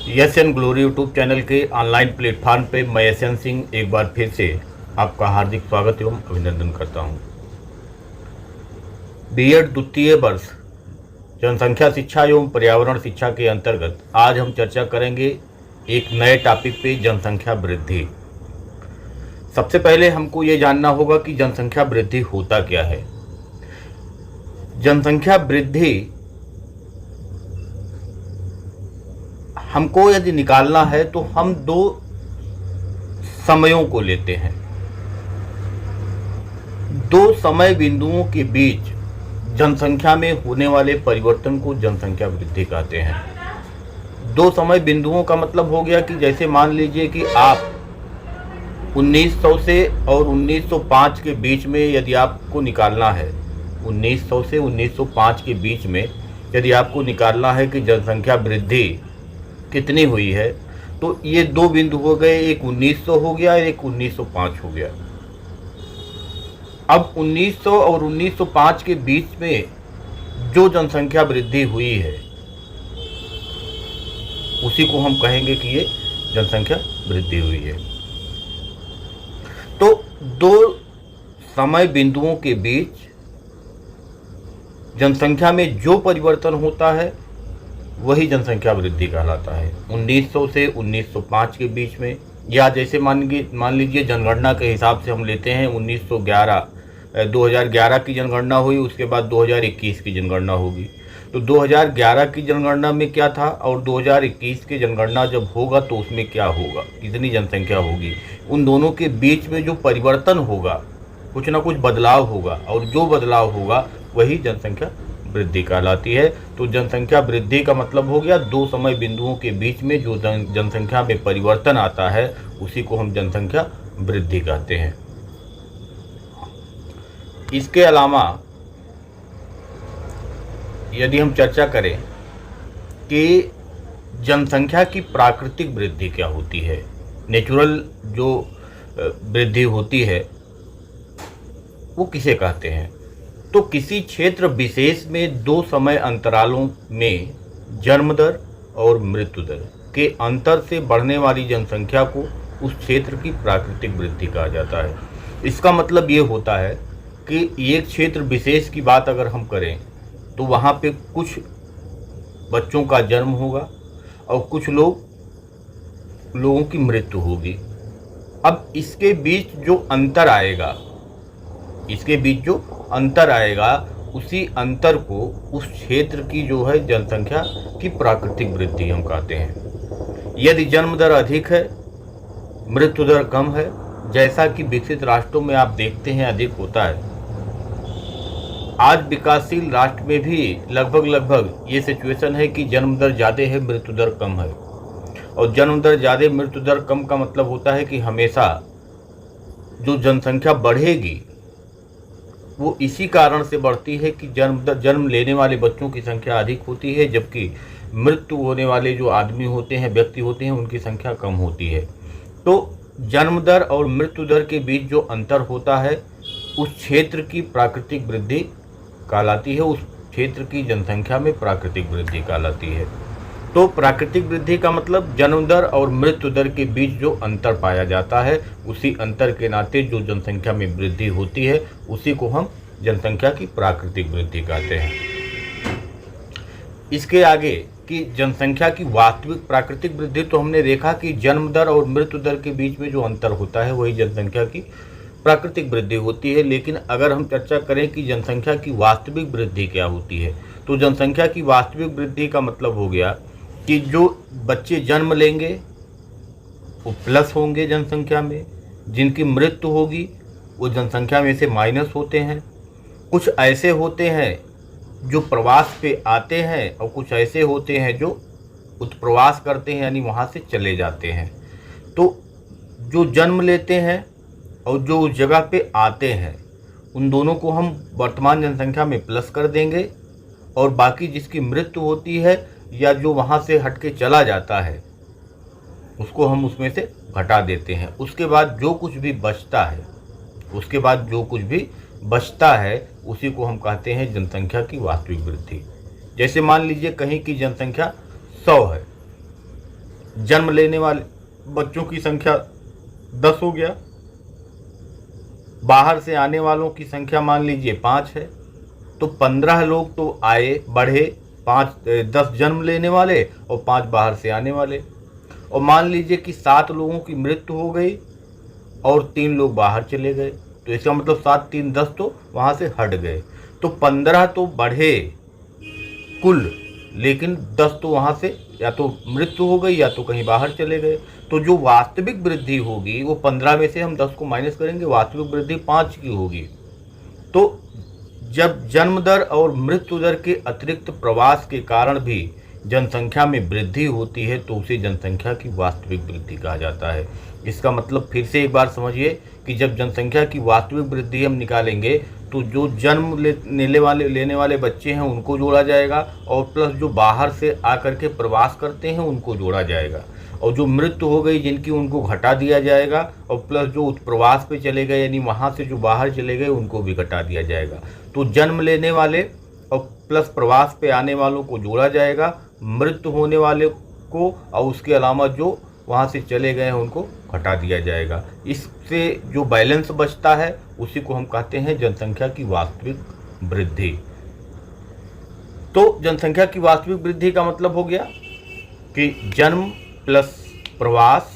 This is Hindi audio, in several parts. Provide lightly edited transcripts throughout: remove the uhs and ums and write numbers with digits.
Yes and glory YouTube channel के ऑनलाइन प्लेटफॉर्म पे मैं यशन सिंह एक बार फिर से आपका हार्दिक स्वागत एवं अभिनंदन करता हूं। बीएड द्वितीय वर्ष जनसंख्या शिक्षा एवं पर्यावरण शिक्षा के अंतर्गत आज हम चर्चा करेंगे एक नए टॉपिक पे, जनसंख्या वृद्धि। सबसे पहले हमको ये जानना होगा कि जनसंख्या वृद्धि होता क्या है। जनसंख्या वृद्धि हमको यदि निकालना है तो हम दो समयों को लेते हैं। दो समय बिंदुओं के बीच जनसंख्या में होने वाले परिवर्तन को जनसंख्या वृद्धि कहते हैं। दो समय बिंदुओं का मतलब हो गया कि जैसे मान लीजिए कि आप 1900 से और 1905 के बीच में यदि आपको निकालना है, 1900 से 1905 के बीच में यदि आपको निकालना है कि जनसंख्या वृद्धि कितनी हुई है, तो ये दो बिंदु हो गए, एक 1900 हो गया, एक 1905 हो गया। अब 1900 और 1905 के बीच में जो जनसंख्या वृद्धि हुई है उसी को हम कहेंगे कि ये जनसंख्या वृद्धि हुई है। तो दो समय बिंदुओं के बीच जनसंख्या में जो परिवर्तन होता है वही जनसंख्या वृद्धि कहलाता है। 1900 से 1905 के बीच में, या जैसे मान लीजिए जनगणना के हिसाब से हम लेते हैं 2011 की जनगणना हुई, उसके बाद 2021 की जनगणना होगी। तो 2011 की जनगणना में क्या था और 2021 की जनगणना जब होगा तो उसमें क्या होगा, कितनी जनसंख्या होगी, उन दोनों के बीच में जो परिवर्तन होगा, कुछ ना कुछ बदलाव होगा, और जो बदलाव होगा वही जनसंख्या वृद्धि कहलाती है। तो जनसंख्या वृद्धि का मतलब हो गया दो समय बिंदुओं के बीच में जो जनसंख्या में परिवर्तन आता है उसी को हम जनसंख्या वृद्धि कहते हैं। इसके अलावा यदि हम चर्चा करें कि जनसंख्या की प्राकृतिक वृद्धि क्या होती है, नेचुरल जो वृद्धि होती है वो किसे कहते हैं, तो किसी क्षेत्र विशेष में दो समय अंतरालों में जन्म दर और मृत्यु दर के अंतर से बढ़ने वाली जनसंख्या को उस क्षेत्र की प्राकृतिक वृद्धि कहा जाता है। इसका मतलब ये होता है कि एक क्षेत्र विशेष की बात अगर हम करें तो वहाँ पे कुछ बच्चों का जन्म होगा और कुछ लोगों की मृत्यु होगी। अब इसके बीच जो अंतर आएगा उसी अंतर को उस क्षेत्र की जो है जनसंख्या की प्राकृतिक वृद्धि हम कहते हैं। यदि जन्म दर अधिक है, मृत्यु दर कम है, जैसा कि विकसित राष्ट्रों में आप देखते हैं अधिक होता है, आज विकासशील राष्ट्र में भी लगभग ये सिचुएशन है कि जन्म दर ज़्यादा है, मृत्यु दर कम है। और जन्म दर ज़्यादा मृत्यु दर कम का मतलब होता है कि हमेशा जो जनसंख्या बढ़ेगी वो इसी कारण से बढ़ती है कि जन्म लेने वाले बच्चों की संख्या अधिक होती है, जबकि मृत्यु होने वाले जो आदमी होते हैं, व्यक्ति होते हैं, उनकी संख्या कम होती है। तो जन्म दर और मृत्यु दर के बीच जो अंतर होता है उस क्षेत्र की प्राकृतिक वृद्धि कहलाती है, उस क्षेत्र की जनसंख्या में प्राकृतिक वृद्धि कहलाती है। तो प्राकृतिक वृद्धि का मतलब जन्म दर और मृत्यु दर के बीच जो अंतर पाया जाता है, उसी अंतर के नाते जो जनसंख्या में वृद्धि होती है उसी को हम जनसंख्या की प्राकृतिक वृद्धि कहते हैं। इसके आगे कि जनसंख्या की वास्तविक प्राकृतिक वृद्धि, तो हमने देखा कि जन्म दर और मृत्यु दर के बीच में जो अंतर होता है वही जनसंख्या की प्राकृतिक वृद्धि होती है। लेकिन अगर हम चर्चा करें कि जनसंख्या की वास्तविक वृद्धि क्या होती है, तो जनसंख्या की वास्तविक वृद्धि का मतलब हो गया कि जो बच्चे जन्म लेंगे वो प्लस होंगे जनसंख्या में, जिनकी मृत्यु होगी वो जनसंख्या में से माइनस होते हैं। कुछ ऐसे होते हैं जो प्रवास पे आते हैं और कुछ ऐसे होते हैं जो उत्प्रवास करते हैं, यानी वहाँ से चले जाते हैं। तो जो जन्म लेते हैं और जो उस जगह पे आते हैं उन दोनों को हम वर्तमान जनसंख्या में प्लस कर देंगे, और बाकी जिसकी मृत्यु होती है या जो वहाँ से हट के चला जाता है उसको हम उसमें से घटा देते हैं। उसके बाद जो कुछ भी बचता है उसी को हम कहते हैं जनसंख्या की वास्तविक वृद्धि। जैसे मान लीजिए कहीं की जनसंख्या 100 है जन्म लेने वाले बच्चों की संख्या 10 हो गया, बाहर से आने वालों की संख्या मान लीजिए 5 है, तो 15 लोग तो आए बढ़े, 10 जन्म लेने वाले और 5 बाहर से आने वाले। और मान लीजिए कि 7 लोगों की मृत्यु हो गई और 3 लोग बाहर चले गए, तो इसका मतलब 7 3 10 तो वहाँ से हट गए, तो 15 तो बढ़े कुल, लेकिन 10 तो वहाँ से या तो मृत्यु हो गई या तो कहीं बाहर चले गए। तो जो वास्तविक वृद्धि होगी वो 15 में से हम 10 को माइनस करेंगे, वास्तविक वृद्धि 5 की होगी। तो जब जन्म दर और मृत्यु दर के अतिरिक्त प्रवास के कारण भी जनसंख्या में वृद्धि होती है तो उसे जनसंख्या की वास्तविक वृद्धि कहा जाता है। इसका मतलब फिर से एक बार समझिए कि जब जनसंख्या की वास्तविक वृद्धि हम निकालेंगे तो जो जन्म लेने वाले बच्चे हैं उनको जोड़ा जाएगा, और प्लस जो बाहर से आकर के प्रवास करते हैं उनको जोड़ा जाएगा, और जो मृत्यु हो गई जिनकी उनको घटा दिया जाएगा, और प्लस जो प्रवास पे चले गए यानी वहाँ से जो बाहर चले गए उनको भी घटा दिया जाएगा। तो जन्म लेने वाले और प्लस प्रवास पे आने वालों को जोड़ा जाएगा, मृत्यु होने वाले को और उसके अलावा जो वहाँ से चले गए हैं उनको घटा दिया जाएगा। इससे जो बैलेंस बचता है उसी को हम कहते हैं जनसंख्या की वास्तविक वृद्धि। तो जनसंख्या की वास्तविक वृद्धि का मतलब हो गया कि जन्म प्लस प्रवास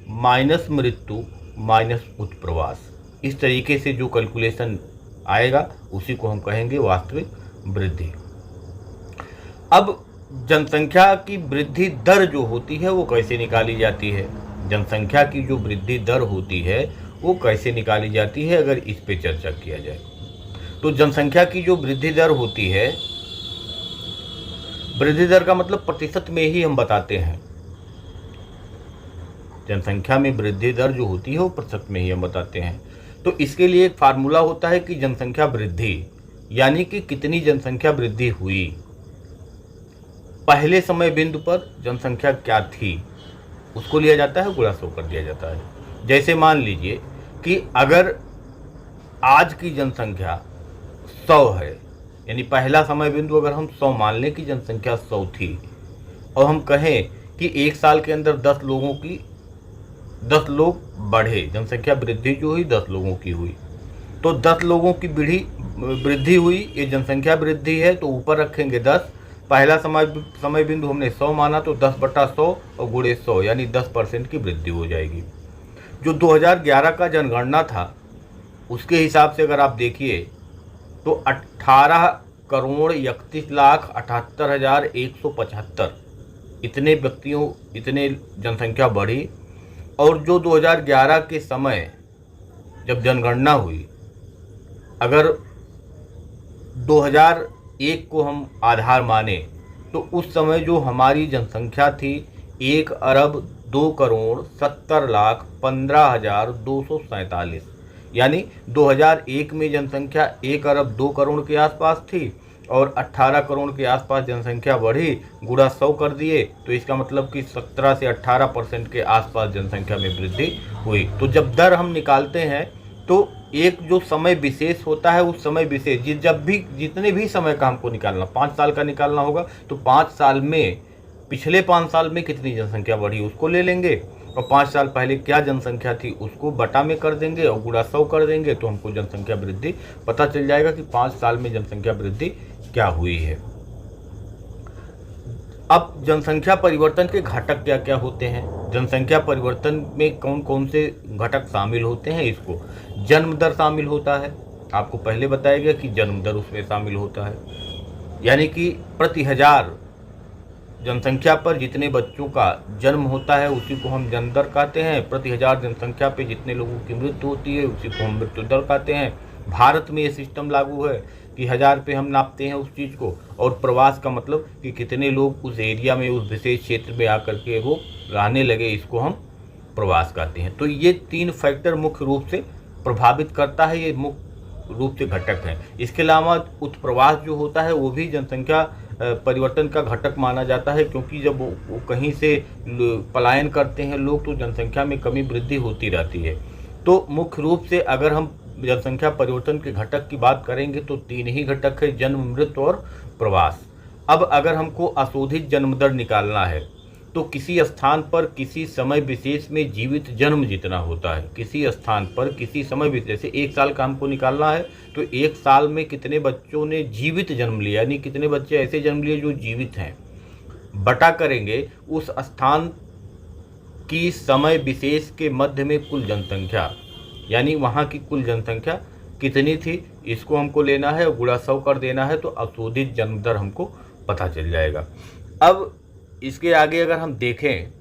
माइनस मृत्यु माइनस उत्प्रवास, इस तरीके से जो कैलकुलेशन आएगा उसी को हम कहेंगे वास्तविक वृद्धि। अब जनसंख्या की वृद्धि दर जो होती है वो कैसे निकाली जाती है, जनसंख्या की जो वृद्धि दर होती है वो कैसे निकाली जाती है, अगर इस पे चर्चा किया जाए तो जनसंख्या की जो वृद्धि दर होती है, वृद्धि दर का मतलब प्रतिशत में ही हम बताते हैं, जनसंख्या में वृद्धि दर जो होती है वो प्रतिशत में ही हम बताते हैं। तो इसके लिए एक फार्मूला होता है कि जनसंख्या वृद्धि यानी कि कितनी जनसंख्या वृद्धि हुई, पहले समय बिंदु पर जनसंख्या क्या थी उसको लिया जाता है, गुणा 100 कर दिया जाता है। जैसे मान लीजिए कि अगर आज की जनसंख्या 100 है, यानी पहला समय बिंदु अगर हम 100 मान लें कि जनसंख्या 100 थी, और हम कहें कि एक साल के अंदर 10 लोग बढ़े, जनसंख्या वृद्धि जो हुई 10 लोगों की हुई, तो 10 लोगों की वृद्धि हुई, ये जनसंख्या वृद्धि है, तो ऊपर रखेंगे 10, पहला समय बिंदु हमने 100 माना तो 10/100 और गुणे 100 यानी 10% की वृद्धि हो जाएगी। जो 2011 का जनगणना था उसके हिसाब से अगर आप देखिए तो 18,31,78,175 इतने जनसंख्या बढ़ी। और जो 2011 के समय जब जनगणना हुई, अगर 2001 को हम आधार माने तो उस समय जो हमारी जनसंख्या थी 1,02,70,15,247, यानी 2001 में जनसंख्या 1,02,00,000 के आसपास थी और 18 करोड़ के आसपास जनसंख्या बढ़ी, गुणा 100 कर दिए, तो इसका मतलब कि 17 से 18% के आसपास जनसंख्या में वृद्धि हुई। तो जब दर हम निकालते हैं तो एक जो समय विशेष होता है उस समय विशेष जितने भी समय का हमको निकालना, 5 साल का निकालना होगा तो 5 साल में पिछले 5 साल में कितनी जनसंख्या बढ़ी उसको ले लेंगे, और 5 साल पहले क्या जनसंख्या थी उसको बटा में कर देंगे और गुणा 100 कर देंगे, तो हमको जनसंख्या वृद्धि पता चल जाएगा कि 5 साल में जनसंख्या वृद्धि क्या हुई है। अब जनसंख्या परिवर्तन के घटक क्या क्या होते हैं, जनसंख्या परिवर्तन में कौन कौन से घटक शामिल होते हैं, इसको जन्म दर शामिल होता है, आपको पहले बताया गया कि जन्म दर उसमें शामिल होता है, यानी कि प्रति 1000 जनसंख्या पर जितने बच्चों का जन्म होता है उसी को हम जन्म दर कहते हैं, प्रति 1000 जनसंख्या पे जितने लोगों की मृत्यु होती है उसी को हम मृत्यु दर कहते हैं। भारत में ये सिस्टम लागू है कि 1000 पे हम नापते हैं उस चीज़ को, और प्रवास का मतलब कि कितने लोग उस एरिया में उस विशेष क्षेत्र में आकर के वो रहने लगे, इसको हम प्रवास कहते हैं। तो ये 3 फैक्टर मुख्य रूप से प्रभावित करता है, ये मुख्य रूप से घटक हैं। इसके अलावा उत्प्रवास जो होता है वो भी जनसंख्या परिवर्तन का घटक माना जाता है, क्योंकि जब वो कहीं से पलायन करते हैं लोग तो जनसंख्या में कमी वृद्धि होती रहती है। तो मुख्य रूप से अगर हम जनसंख्या परिवर्तन के घटक की बात करेंगे तो 3 ही घटक है, जन्म, मृत्यु और प्रवास। अब अगर हमको अशोधित जन्म दर निकालना है तो किसी स्थान पर किसी समय विशेष में जीवित जन्म जितना होता है, किसी स्थान पर किसी समय विशेष, जैसे 1 साल का हमको निकालना है तो 1 साल में कितने बच्चों ने जीवित जन्म लिया, यानी कितने बच्चे ऐसे जन्म लिए जो जीवित हैं, बटा करेंगे उस स्थान की समय विशेष के मध्य में कुल जनसंख्या, यानी वहाँ की कुल जनसंख्या कितनी थी, इसको हमको लेना है, गुणा 100 कर देना है, तो अशोधित जन्म दर हमको पता चल जाएगा। अब इसके आगे अगर हम देखें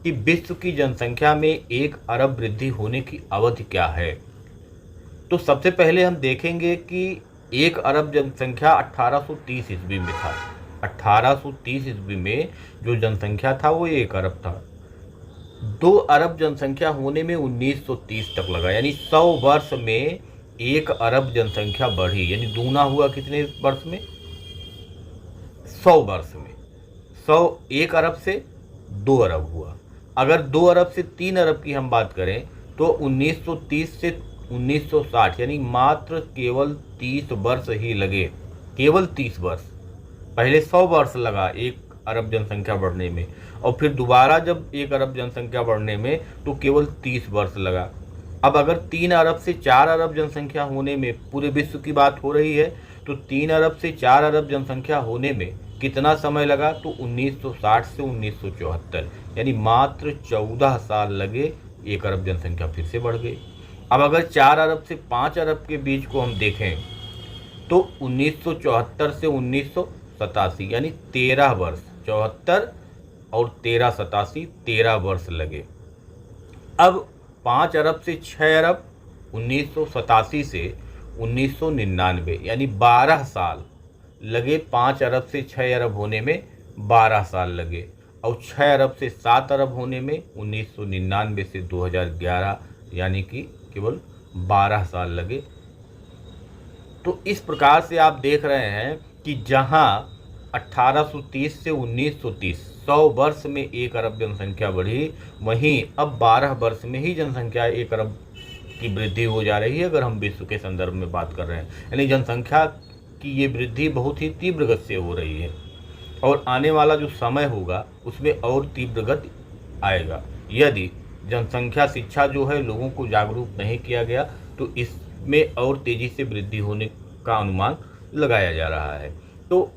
कि विश्व की जनसंख्या में 1 अरब वृद्धि होने की अवधि क्या है, तो सबसे पहले हम देखेंगे कि 1 अरब जनसंख्या 1830 ईस्वी में था। 1830 ईस्वी में जो जनसंख्या था वो 1 अरब था। 2 अरब जनसंख्या होने में 1930 तक लगा, यानी 100 वर्ष में 1 अरब जनसंख्या बढ़ी, यानी दूना हुआ कितने वर्ष में, 100 वर्ष में। 1 अरब से 2 अरब हुआ। अगर 2 अरब से 3 अरब की हम बात करें तो 1930 से 1960, यानी मात्र केवल 30 वर्ष ही लगे, केवल 30 वर्ष। पहले 100 वर्ष लगा 1 अरब जनसंख्या बढ़ने में, और फिर दोबारा जब 1 अरब जनसंख्या बढ़ने में तो केवल 30 वर्ष लगा। अब अगर 3 अरब से 4 अरब जनसंख्या होने में, पूरे विश्व की बात हो रही है, तो 3 अरब से 4 अरब जनसंख्या होने में कितना समय लगा, तो 1960 से 1974, यानी मात्र 14 साल लगे, 1 अरब जनसंख्या फिर से बढ़ गई। अब अगर 4 अरब से 5 अरब के बीच को हम देखें तो 1974 से 1987, यानी 13 वर्ष, 74 और 13 87, 13 वर्ष लगे। अब 5 अरब से 6 अरब 1987 से 1999, यानी 12 साल लगे। 5 अरब से 6 अरब होने में 12 साल लगे, और 6 अरब से 7 अरब होने में 1999 से 2011, यानी कि केवल 12 साल लगे। तो इस प्रकार से आप देख रहे हैं कि जहां 1830 से 1930 100 वर्ष में 1 अरब जनसंख्या बढ़ी, वहीं अब 12 वर्ष में ही जनसंख्या 1 अरब की वृद्धि हो जा रही है, अगर हम विश्व के संदर्भ में बात कर रहे हैं। यानी जनसंख्या की ये वृद्धि बहुत ही तीव्र गति से हो रही है, और आने वाला जो समय होगा उसमें और तीव्र गति आएगा। यदि जनसंख्या शिक्षा जो है लोगों को जागरूक नहीं किया गया तो इसमें और तेज़ी से वृद्धि होने का अनुमान लगाया जा रहा है। तो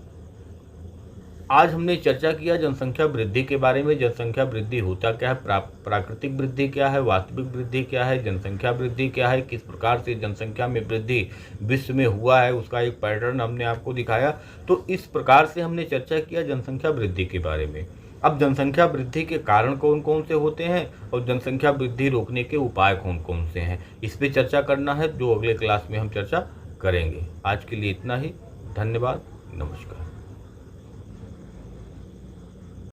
आज हमने चर्चा किया जनसंख्या वृद्धि के बारे में। जनसंख्या वृद्धि होता क्या है, प्राकृतिक वृद्धि क्या है, वास्तविक वृद्धि क्या है, जनसंख्या वृद्धि क्या है, किस प्रकार से जनसंख्या में वृद्धि विश्व में हुआ है, उसका एक पैटर्न हमने आपको दिखाया। तो इस प्रकार से हमने चर्चा किया जनसंख्या वृद्धि के बारे में। अब जनसंख्या वृद्धि के कारण कौन कौन से होते हैं और जनसंख्या वृद्धि रोकने के उपाय कौन कौन से हैं, इस पर चर्चा करना है, जो अगले क्लास में हम चर्चा करेंगे। आज के लिए इतना ही। धन्यवाद, नमस्कार।